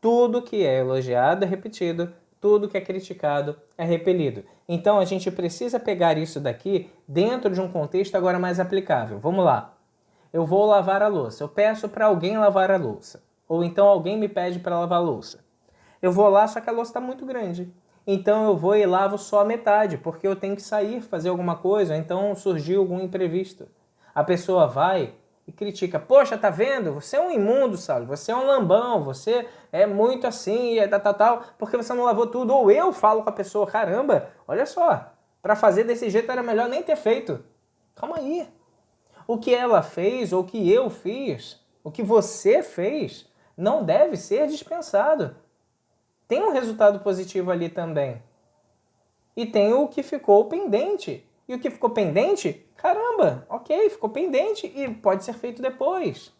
tudo que é elogiado é repetido, tudo que é criticado é repelido. Então a gente precisa pegar isso daqui dentro de um contexto agora mais aplicável. Vamos lá. Eu vou lavar a louça. Eu peço para alguém lavar a louça. Ou então alguém me pede para lavar a louça. Eu vou lá, só que a louça está muito grande. Então eu vou e lavo só a metade, porque eu tenho que sair, fazer alguma coisa, ou então surgiu algum imprevisto. A pessoa vai e critica. Poxa, tá vendo? Você é um imundo, Saulo. Você é um lambão. Você é muito assim, é tal, porque você não lavou tudo. Ou eu falo com a pessoa, caramba, olha só, para fazer desse jeito era melhor nem ter feito. Calma aí. O que ela fez, ou o que eu fiz, o que você fez, não deve ser dispensado. Tem um resultado positivo ali também. E tem o que ficou pendente. E o que ficou pendente, caramba, ok, ficou pendente e pode ser feito depois.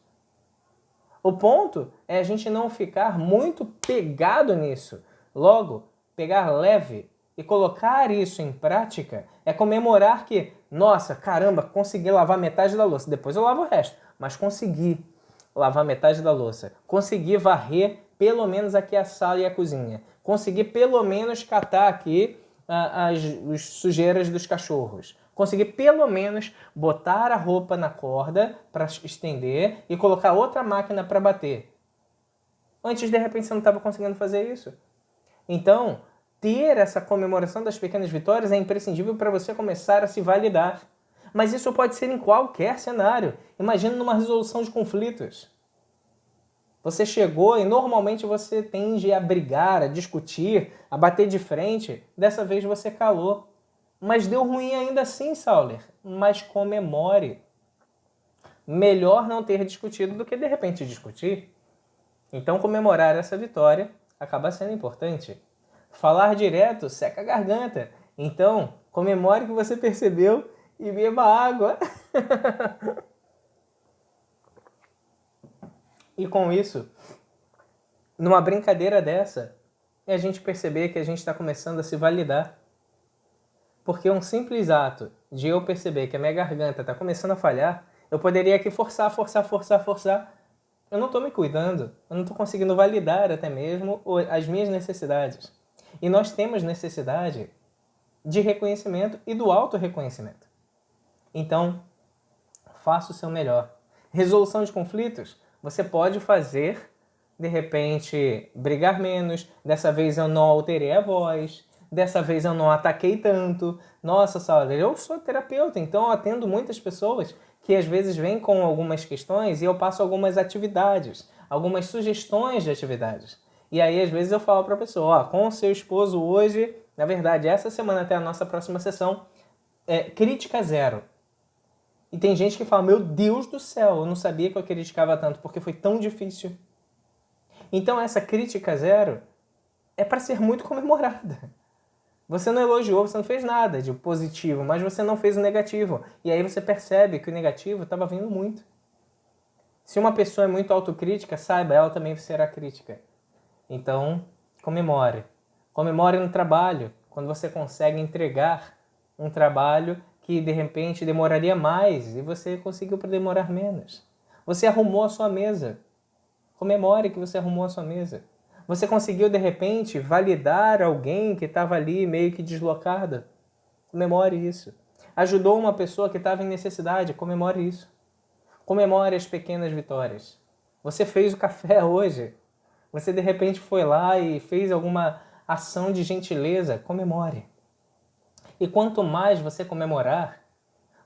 O ponto é a gente não ficar muito pegado nisso. Logo, pegar leve e colocar isso em prática é comemorar que, nossa, caramba, consegui lavar metade da louça. Depois eu lavo o resto, mas consegui lavar metade da louça. Consegui varrer pelo menos aqui a sala e a cozinha. Consegui pelo menos catar aqui as sujeiras dos cachorros. Consegui pelo menos botar a roupa na corda para estender e colocar outra máquina para bater. Antes, de repente, você não estava conseguindo fazer isso. Então, ter essa comemoração das pequenas vitórias é imprescindível para você começar a se validar. Mas isso pode ser em qualquer cenário. Imagina numa resolução de conflitos. Você chegou e normalmente você tende a brigar, a discutir, a bater de frente. Dessa vez você calou. Mas deu ruim ainda assim, Sauler. Mas comemore. Melhor não ter discutido do que de repente discutir. Então comemorar essa vitória acaba sendo importante. Falar direto seca a garganta. Então, comemore que você percebeu e beba água. E com isso, numa brincadeira dessa, é a gente perceber que a gente está começando a se validar. Porque um simples ato de eu perceber que a minha garganta está começando a falhar, eu poderia aqui forçar. Eu não estou me cuidando, eu não estou conseguindo validar até mesmo as minhas necessidades. E nós temos necessidade de reconhecimento e do auto-reconhecimento. Então, faça o seu melhor. Resolução de conflitos, você pode fazer, de repente, brigar menos. Dessa vez eu não alterei a voz. Dessa vez eu não ataquei tanto. Nossa, Saulo, eu sou terapeuta, então eu atendo muitas pessoas que às vezes vêm com algumas questões e eu passo algumas atividades, algumas sugestões de atividades. E aí, às vezes, eu falo para a pessoa, ó, com o seu esposo hoje, na verdade, essa semana até a nossa próxima sessão, crítica zero. E tem gente que fala, meu Deus do céu, eu não sabia que eu criticava tanto, porque foi tão difícil. Então essa crítica zero é para ser muito comemorada. Você não elogiou, você não fez nada de positivo, mas você não fez o negativo. E aí você percebe que o negativo estava vindo muito. Se uma pessoa é muito autocrítica, saiba, ela também será crítica. Então, comemore. Comemore no trabalho, quando você consegue entregar um trabalho que de repente demoraria mais e você conseguiu para demorar menos. Você arrumou a sua mesa. Comemore que você arrumou a sua mesa. Você conseguiu de repente validar alguém que estava ali meio que deslocada. Comemore isso. Ajudou uma pessoa que estava em necessidade. Comemore isso. Comemore as pequenas vitórias. Você fez o café hoje. Você de repente foi lá e fez alguma ação de gentileza. Comemore. E quanto mais você comemorar,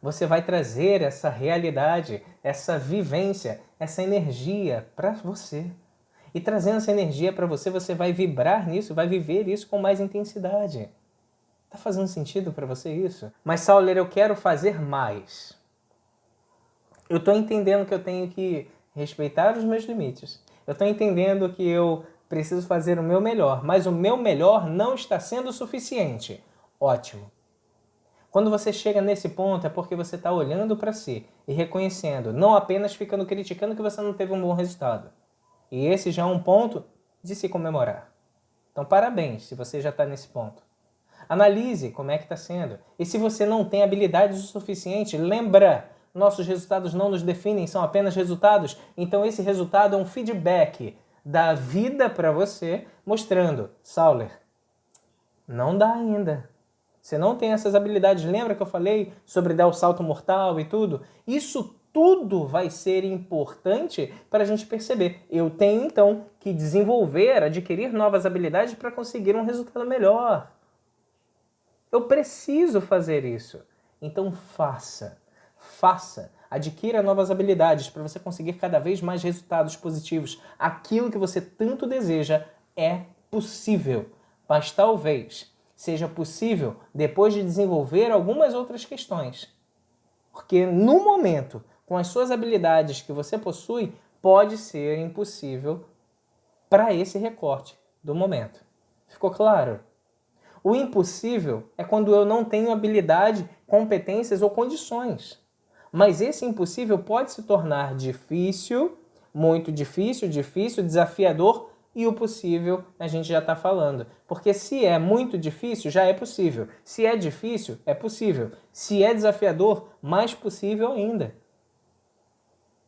você vai trazer essa realidade, essa vivência, essa energia para você. E trazendo essa energia para você, você vai vibrar nisso, vai viver isso com mais intensidade. Tá fazendo sentido para você isso? Mas, Sauler, eu quero fazer mais. Eu estou entendendo que eu tenho que respeitar os meus limites. Eu estou entendendo que eu preciso fazer o meu melhor, mas o meu melhor não está sendo suficiente. Ótimo. Quando você chega nesse ponto é porque você está olhando para si e reconhecendo, não apenas ficando criticando que você não teve um bom resultado. E esse já é um ponto de se comemorar. Então, parabéns se você já está nesse ponto. Analise como é que está sendo. E se você não tem habilidades o suficiente, lembra, nossos resultados não nos definem, são apenas resultados. Então, esse resultado é um feedback da vida para você, mostrando, Sauler, não dá ainda. Você não tem essas habilidades. Lembra que eu falei sobre dar o salto mortal e tudo? Isso tudo vai ser importante para a gente perceber. Eu tenho, então, que desenvolver, adquirir novas habilidades para conseguir um resultado melhor. Eu preciso fazer isso. Então, faça. Faça. Adquira novas habilidades para você conseguir cada vez mais resultados positivos. Aquilo que você tanto deseja é possível. Mas talvez seja possível depois de desenvolver algumas outras questões. Porque no momento, com as suas habilidades que você possui, pode ser impossível para esse recorte do momento. Ficou claro? O impossível é quando eu não tenho habilidade, competências ou condições. Mas esse impossível pode se tornar difícil, muito difícil, desafiador, e o possível a gente já está falando. Porque se é muito difícil, já é possível. Se é difícil, é possível. Se é desafiador, mais possível ainda.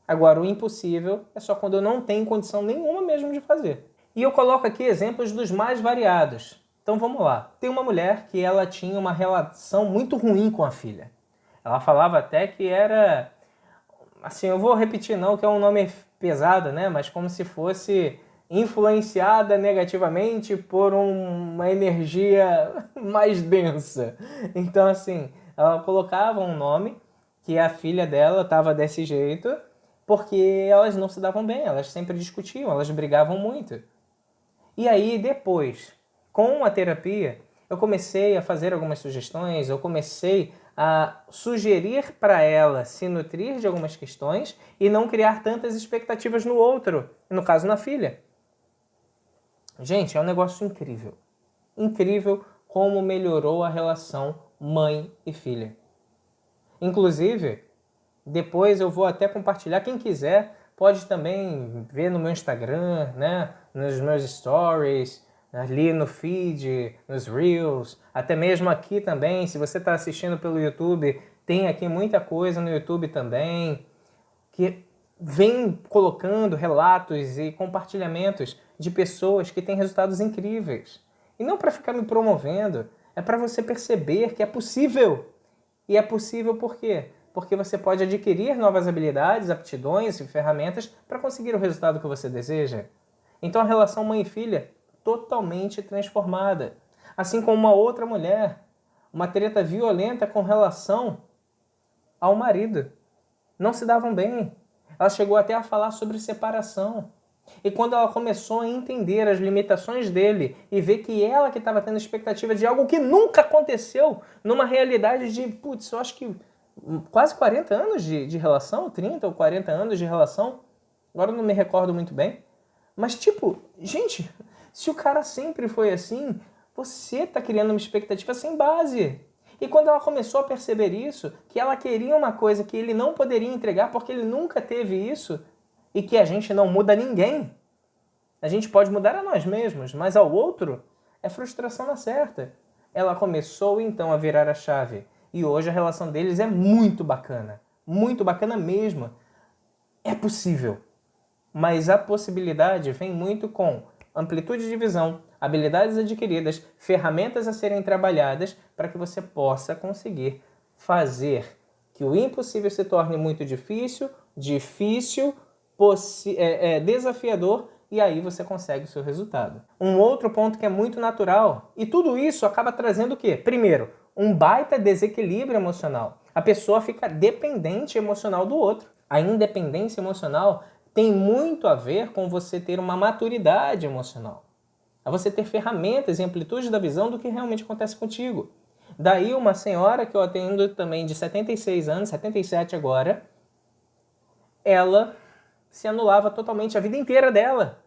Agora, o impossível é só quando eu não tenho condição nenhuma mesmo de fazer. E eu coloco aqui exemplos dos mais variados. Então vamos lá. Tem uma mulher que ela tinha uma relação muito ruim com a filha. Ela falava até que era... Assim, eu vou repetir não, que é um nome pesado, né? Mas como se fosse influenciada negativamente por uma energia mais densa. Então, assim, ela colocava um nome que a filha dela estava desse jeito porque elas não se davam bem, elas sempre discutiam, elas brigavam muito. E aí, depois, com a terapia, eu comecei a fazer algumas sugestões, eu comecei a sugerir para ela se nutrir de algumas questões e não criar tantas expectativas no outro, no caso na filha. Gente, é um negócio incrível. Incrível como melhorou a relação mãe e filha. Inclusive, depois eu vou até compartilhar. Quem quiser pode também ver no meu Instagram, né? Nos meus stories, ali no feed, nos Reels, até mesmo aqui também. Se você está assistindo pelo YouTube, tem aqui muita coisa no YouTube também, que vem colocando relatos e compartilhamentos de pessoas que têm resultados incríveis. E não para ficar me promovendo, é para você perceber que é possível. E é possível por quê? Porque você pode adquirir novas habilidades, aptidões e ferramentas para conseguir o resultado que você deseja. Então a relação mãe e filha totalmente transformada. Assim como uma outra mulher, uma treta violenta com relação ao marido. Não se davam bem. Ela chegou até a falar sobre separação. E quando ela começou a entender as limitações dele e ver que ela que estava tendo expectativa de algo que nunca aconteceu, numa realidade de, putz, eu acho que quase 40 anos de relação, 30 ou 40 anos de relação, agora eu não me recordo muito bem. Mas tipo, gente, se o cara sempre foi assim, você tá criando uma expectativa sem base. E quando ela começou a perceber isso, que ela queria uma coisa que ele não poderia entregar porque ele nunca teve isso, e que a gente não muda ninguém. A gente pode mudar a nós mesmos, mas ao outro é frustração na certa. Ela começou então a virar a chave. E hoje a relação deles é muito bacana mesmo. É possível. Mas a possibilidade vem muito com amplitude de visão, habilidades adquiridas, ferramentas a serem trabalhadas para que você possa conseguir fazer que o impossível se torne muito difícil, desafiador, e aí você consegue o seu resultado. Um outro ponto que é muito natural, e tudo isso acaba trazendo o quê? Primeiro, um baita desequilíbrio emocional. A pessoa fica dependente emocional do outro. A independência emocional tem muito a ver com você ter uma maturidade emocional. A você ter ferramentas e amplitude da visão do que realmente acontece contigo. Daí uma senhora que eu atendo também de 76 anos, 77 agora, ela se anulava totalmente a vida inteira dela.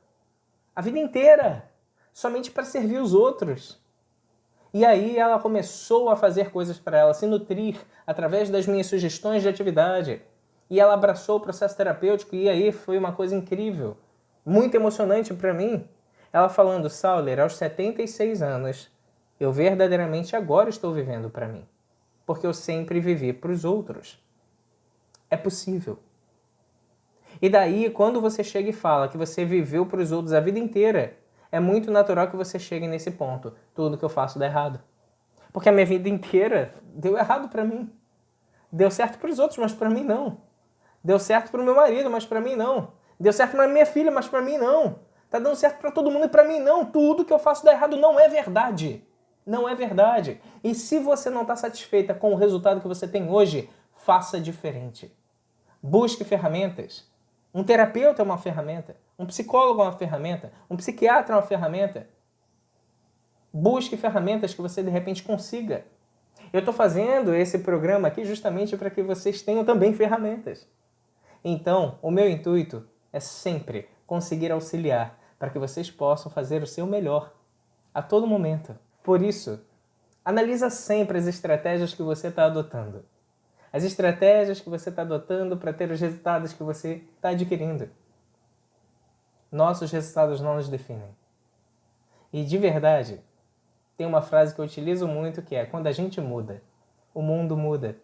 A vida inteira. Somente para servir os outros. E aí ela começou a fazer coisas para ela, se nutrir através das minhas sugestões de atividade. E ela abraçou o processo terapêutico e aí foi uma coisa incrível. Muito emocionante para mim. Ela falando, Sauler, aos 76 anos, eu verdadeiramente agora estou vivendo para mim. Porque eu sempre vivi para os outros. É possível. E daí, quando você chega e fala que você viveu para os outros a vida inteira, é muito natural que você chegue nesse ponto. Tudo que eu faço dá errado. Porque a minha vida inteira deu errado para mim. Deu certo para os outros, mas para mim não. Deu certo para o meu marido, mas para mim não. Deu certo para minha filha, mas para mim não. Tá dando certo para todo mundo e para mim não. Tudo que eu faço dá errado não é verdade. Não é verdade. E se você não está satisfeita com o resultado que você tem hoje, faça diferente. Busque ferramentas. Um terapeuta é uma ferramenta. Um psicólogo é uma ferramenta. Um psiquiatra é uma ferramenta. Busque ferramentas que você de repente consiga. Eu estou fazendo esse programa aqui justamente para que vocês tenham também ferramentas. Então, o meu intuito é sempre conseguir auxiliar para que vocês possam fazer o seu melhor a todo momento. Por isso, analisa sempre as estratégias que você está adotando. As estratégias que você está adotando para ter os resultados que você está adquirindo. Nossos resultados não nos definem. E de verdade, tem uma frase que eu utilizo muito que é: quando a gente muda, o mundo muda.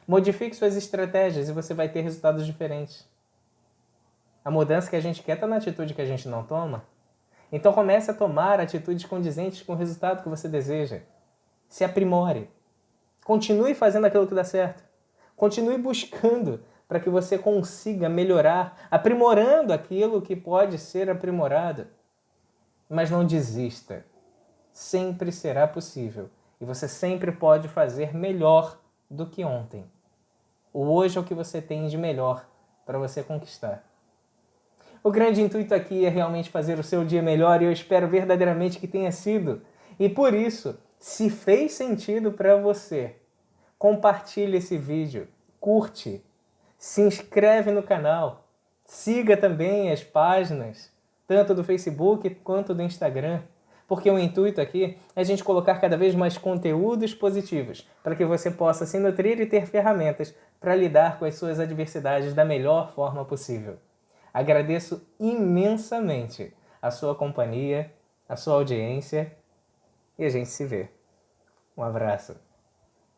Modifique suas estratégias e você vai ter resultados diferentes. A mudança que a gente quer está na atitude que a gente não toma. Então comece a tomar atitudes condizentes com o resultado que você deseja. Se aprimore. Continue fazendo aquilo que dá certo. Continue buscando para que você consiga melhorar, aprimorando aquilo que pode ser aprimorado. Mas não desista. Sempre será possível. E você sempre pode fazer melhor do que ontem. O hoje é o que você tem de melhor para você conquistar. O grande intuito aqui é realmente fazer o seu dia melhor e eu espero verdadeiramente que tenha sido. E por isso, se fez sentido para você, compartilhe esse vídeo, curte, se inscreve no canal, siga também as páginas, tanto do Facebook quanto do Instagram, porque o intuito aqui é a gente colocar cada vez mais conteúdos positivos para que você possa se nutrir e ter ferramentas para lidar com as suas adversidades da melhor forma possível. Agradeço imensamente a sua companhia, a sua audiência e a gente se vê. Um abraço.